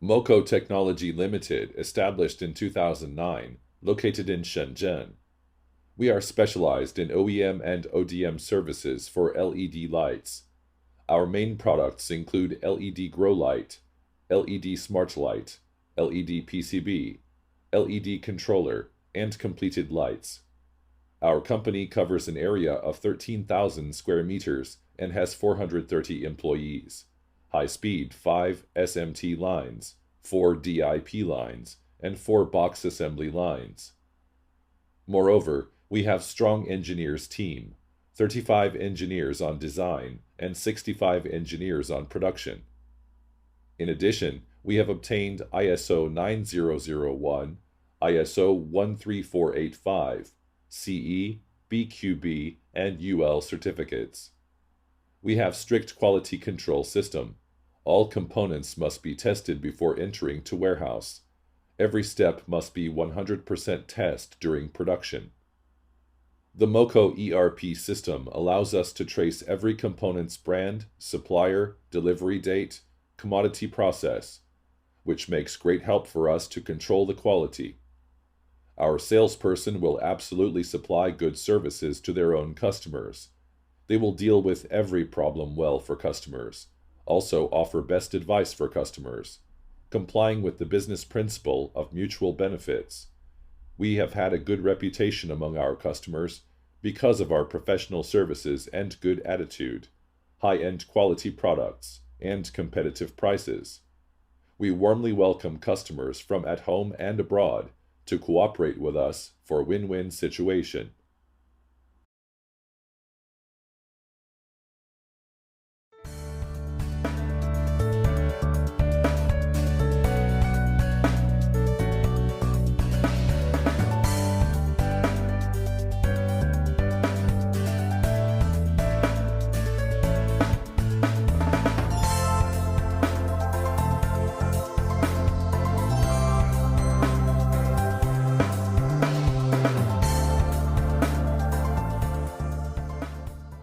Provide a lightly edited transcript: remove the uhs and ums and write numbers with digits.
MOKO Technology Limited, established in 2009, located in Shenzhen. We are specialized in OEM and ODM services for LED lights. Our main products include LED Grow Light, LED Smart Light, LED PCB, LED controller, and completed lights. Our company covers an area of 13,000 square meters and has 430 employees. High-speed 5 SMT lines, 4 DIP lines, and 4 box assembly lines. Moreover, we have strong engineers team, 35 engineers on design and 65 engineers on production. In addition, we have obtained ISO 9001, ISO 13485, CE, BQB, and UL certificates. We have strict quality control system. All components must be tested before entering to warehouse. Every step must be 100% test during production. The MOKO ERP system allows us to trace every component's brand, supplier, delivery date, commodity process, which makes great help for us to control the quality. Our salesperson will absolutely supply good services to their own customers. They will deal with every problem well for customers, also offer best advice for customers, complying with the business principle of mutual benefits. We have had a good reputation among our customers because of our professional services and good attitude, high-end quality products, and competitive prices. We warmly welcome customers from at home and abroad to cooperate with us for win-win situation.